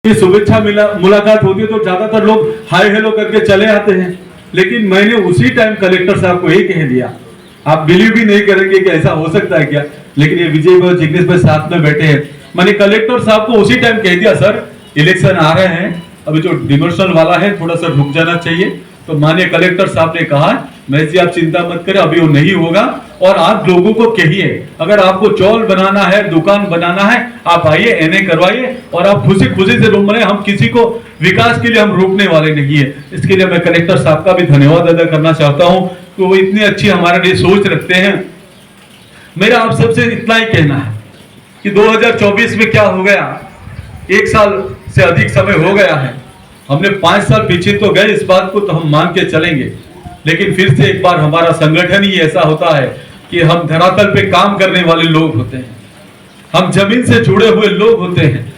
कि शुभेच्छा मुलाकात होती है तो ज्यादातर लोग हाय हेलो करके चले आते हैं, लेकिन मैंने उसी टाइम कलेक्टर साहब को ये कह दिया, आप बिलीव भी नहीं करेंगे कि ऐसा हो सकता है क्या, लेकिन ये विजय भाई जिग्नेश भाई साथ में बैठे हैं, मैंने कलेक्टर साहब को उसी टाइम कह दिया, सर इलेक्शन आ रहे हैं, अभी जो डिमोशन वाला है थोड़ा सा रुक जाना चाहिए। तो माननीय कलेक्टर साहब ने कहा, महेश जी आप चिंता मत करें, अभी वो नहीं होगा, और आप लोगों को कहिए अगर आपको चौल बनाना है, दुकान बनाना है, आप आइए, एनए करवाइए और आप खुशी खुशी से रूम बनाए, हम किसी को विकास के लिए हम रोकने वाले नहीं है। इसके लिए मैं कलेक्टर साहब का भी धन्यवाद अदा करना चाहता हूं कि वो इतनी अच्छी हमारे लिए सोच रखते हैं। मेरा आप सबसे इतना ही कहना है कि 2024 में क्या हो गया, 1 साल से अधिक समय हो गया है, हमने 5 साल पीछे तो गए, इस बात को तो हम मान के चलेंगे, लेकिन फिर से एक बार हमारा संगठन ही ऐसा होता है कि हम धरातल पे काम करने वाले लोग होते हैं, हम जमीन से जुड़े हुए लोग होते हैं,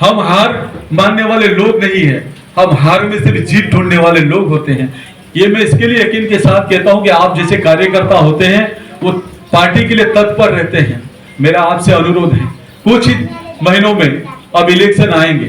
हम हार मानने वाले लोग नहीं है, हम हार में से भी जीत ढूंढने वाले लोग होते हैं। ये मैं इसके लिए यकीन के साथ कहता हूं कि आप जैसे कार्यकर्ता होते हैं वो पार्टी के लिए तत्पर रहते हैं। मेरा आपसे अनुरोध है, कुछ ही महीनों में अब इलेक्शन आएंगे,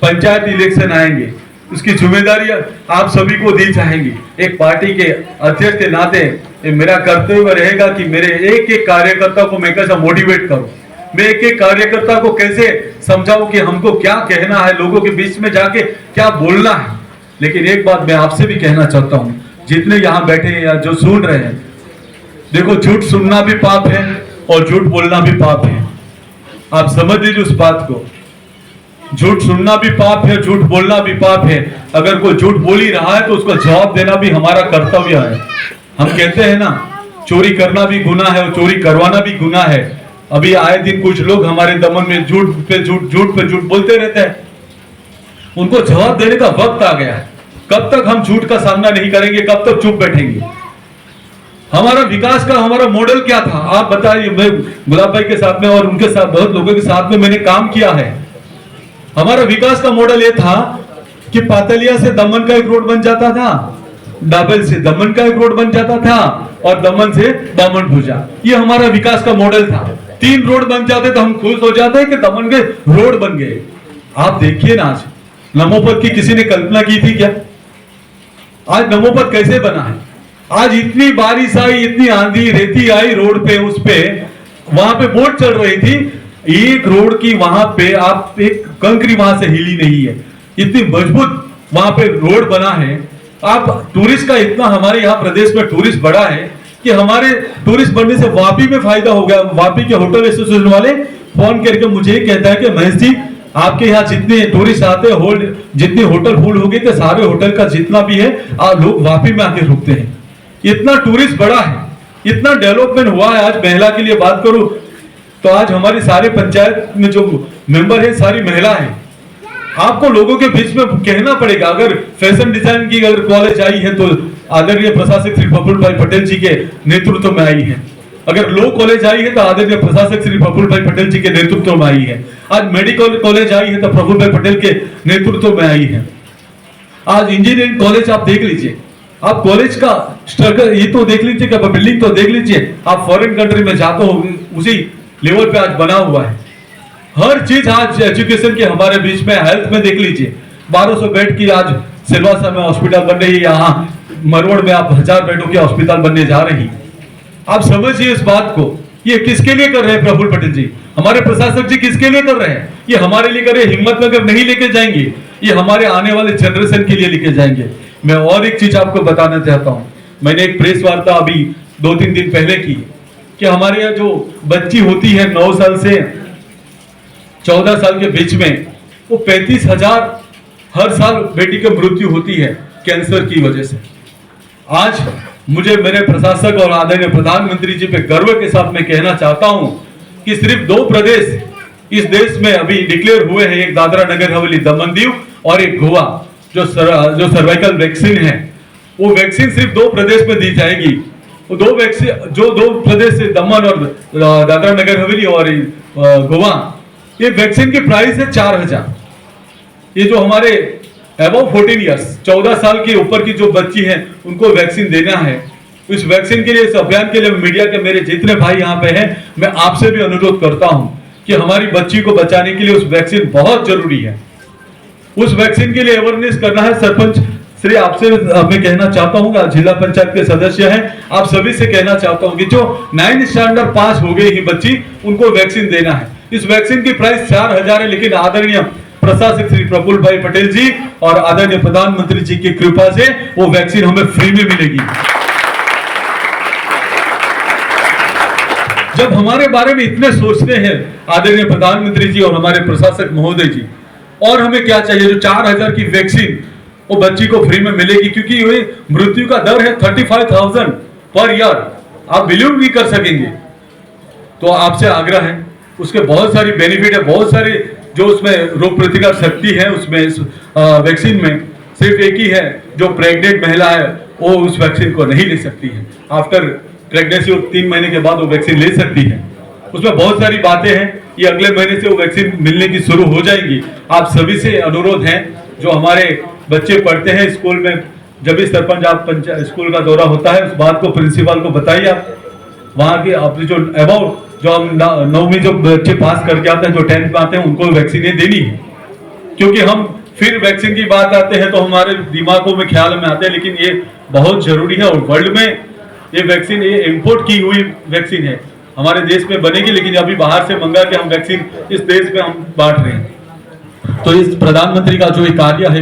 पंचायत इलेक्शन आएंगे, उसकी जिम्मेदारी आप सभी को दी जाएंगी। एक पार्टी के अध्यक्ष के नाते मेरा कर्तव्य रहेगा कि मेरे एक एक कार्यकर्ता को मैं कैसे मोटिवेट करूं, मैं एक एक कार्यकर्ता को कैसे समझाऊं कि हमको क्या कहना है, लोगों के बीच में जाके क्या बोलना है। लेकिन एक बात मैं आपसे भी कहना चाहता हूं, जितने यहाँ बैठे हैं या जो सुन रहे हैं, देखो झूठ सुनना भी पाप है और झूठ बोलना भी पाप है, आप समझ लीजिए उस बात को। झूठ सुनना भी पाप है, झूठ बोलना भी पाप है। अगर कोई झूठ बोल ही रहा है तो उसको जवाब देना भी हमारा कर्तव्य है। हम कहते हैं ना, चोरी करना भी गुनाह है और चोरी करवाना भी गुनाह है। अभी आए दिन कुछ लोग हमारे दमन में झूठ पे झूठ बोलते रहते हैं, उनको जवाब देने का वक्त आ गया है। कब तक हम झूठ का सामना नहीं करेंगे, कब तक चुप बैठेंगे? हमारा विकास का हमारा मॉडल क्या था आप बताइए। मैं गुलाब भाई के साथ में और उनके साथ बहुत लोगों के साथ में मैंने काम किया है। हमारा विकास का मॉडल ये था कि पातलिया से दमन का एक रोड बन जाता था, डाबल से दमन का एक रोड बन जाता था और दमन से दामन भुजा, ये हमारा विकास का मॉडल था। 3 रोड बन जाते तो हम खुश हो जाते कि दमन के रोड बन गए। आप देखिए ना, आज नमोपद की किसी ने कल्पना की थी क्या? आज नमोपद कैसे बना है? आज इतनी बारिश आई, इतनी आंधी रेती आई रोड पे, उस पे वहां पे बोट चल रही थी, एक रोड की वहां पे आप एक कंकरी वहां से हिली नहीं है, इतनी मजबूत वहां पे रोड बना है। आप टूरिस्ट का इतना हमारे यहाँ प्रदेश में टूरिस्ट बढ़ा है कि हमारे टूरिस्ट बढ़ने से वापी में फायदा हो गया। वापी के होटल एसोसिएशन वाले फोन करके मुझे कहता है कि महेश जी आपके यहाँ जितने टूरिस्ट आते हैं, जितने होटल फुल हो गए थे, सारे होटल का जितना भी है लोग वापी में आके रुकते हैं। इतना टूरिस्ट बढ़ा है, इतना डेवलपमेंट हुआ है। आज महिला के लिए बात करूं तो आज हमारी सारे पंचायत में जो मेंबर है सारी महिला है। आपको लोगों के बीच में कहना पड़ेगा, अगर फैशन डिजाइन की अगर कॉलेज आई है तो आदरणीय प्रशासक श्री प्रफुल्ल भाई पटेल जी के नेतृत्व में आई है। अगर लॉ कॉलेज आई है तो आदरणीय प्रशासक श्री प्रफुल्ल भाई पटेल जी के नेतृत्व में आई है। आज मेडिकल कॉलेज आई है तो प्रफुल्ल भाई पटेल के नेतृत्व में आई है। आज इंजीनियरिंग कॉलेज आप देख लीजिए, आप कॉलेज का स्ट्रक्चर ये तो देख लीजिए, क्या बिल्डिंग तो देख लीजिए, आप फॉरेन कंट्री में जाते हो उसी लेवल पे आज बना हुआ है। हर चीज आज एजुकेशन के हमारे बीच में, हेल्थ में देख लीजिए 1200 बेड की आज सिलवासा में हॉस्पिटल बन रही है, यहाँ मरवड़ में आप 1000 बेडों की हॉस्पिटल बनने जा रही। आप समझिए इस बात को, ये किसके लिए कर रहे हैं प्रफुल्ल पटेल जी, हमारे प्रशासक जी किसके लिए कर रहे हैं? ये हमारे लिए कर रहे हैं, हिम्मतनगर नहीं लेके जाएंगे, ये हमारे आने वाले जनरेशन के लिए लेके जाएंगे। मैं और एक चीज आपको बताना चाहता हूं, मैंने एक प्रेस वार्ता अभी 2-3 दिन पहले की कि हमारे यहाँ जो बच्ची होती है 9 साल से 14 साल के बीच में, वो 35,000 हर साल बेटी की मृत्यु होती है कैंसर की वजह से। आज मुझे मेरे प्रशासक और आदरणीय प्रधानमंत्री जी पे गर्व के साथ मैं कहना चाहता हूं कि सिर्फ 2 प्रदेश इस देश में अभी डिक्लेयर हुए हैं, एक दादरा नगर हवेली दमन दीव और एक गोवा, जो सर्वाइकल वैक्सीन है, वो वैक्सीन सिर्फ 2 प्रदेश में दी जाएगी। वो 2 वैक्सीन जो 2 प्रदेश से दमन और दादरा नगर हवेली और गोवा, ये वैक्सीन की प्राइस है 4000। ये जो हमारे अबव 14 ईयर्स 14 साल के ऊपर की जो बच्ची है उनको वैक्सीन देना है। इस वैक्सीन के लिए, इस अभियान के लिए मीडिया के मेरे जितने भाई यहाँ पे हैं, मैं आपसे भी अनुरोध करता हूँ कि हमारी बच्ची को बचाने के लिए उस वैक्सीन बहुत जरूरी है। उस वैक्सीन के लिए अवेयरनेस करना है। सरपंच श्री आपसे मैं कहना चाहता हूँ, जिला पंचायत के सदस्य हैं, आप सभी से कहना चाहता हूँ कि जो 9th स्टैंडर्ड पास हो गई ही बच्ची, उनको वैक्सीन देना है। इस वैक्सीन की प्राइस 4000 है, लेकिन आदरणीय प्रशासक श्री प्रफुल्ल भाई पटेल जी और आदरणीय प्रधानमंत्री जी की कृपा से वो वैक्सीन हमें फ्री में मिलेगी। जब हमारे बारे में इतने सोचते हैं आदरणीय प्रधानमंत्री जी और हमारे प्रशासक महोदय जी, और हमें क्या चाहिए, जो 4000 की वैक्सीन वो बच्ची को फ्री में मिलेगी, क्योंकि ये मृत्यु का दर है 35,000 पर ईयर, आप बिलीव भी कर सकेंगे। तो आपसे आग्रह है, उसके बहुत सारी बेनिफिट है, बहुत सारी जो उसमें रोग प्रतिकार शक्ति है उसमें वैक्सीन में, सिर्फ एक ही है, जो प्रेग्नेंट महिला है वो उस वैक्सीन को नहीं ले सकती है। आफ्टर प्रेगनेंसी 3 महीने के बाद वो वैक्सीन ले सकती है। उसमें बहुत सारी बातें हैं, ये अगले महीने से वो वैक्सीन मिलने की शुरू हो जाएंगी। आप सभी से अनुरोध है, जो हमारे बच्चे पढ़ते हैं स्कूल में, जब भी सरपंच आप स्कूल का दौरा होता है, उस बात को प्रिंसिपल को बताइए। आप वहाँ की अपनी जो अबाउट जो हम 9वीं जो बच्चे पास करके आते हैं, जो 10th में आते हैं, उनको वैक्सीन देनी है। क्योंकि हम फिर वैक्सीन की बात आते हैं तो हमारे दिमागों में ख्याल में आते हैं, लेकिन ये बहुत जरूरी है। और वर्ल्ड में ये वैक्सीन, ये इंपोर्ट की हुई वैक्सीन है, हमारे देश में बनेगी, लेकिन अभी बाहर से मंगा के हम वैक्सीन इस देश में हम बांट रहे हैं। तो इस प्रधानमंत्री का जो ये कार्य है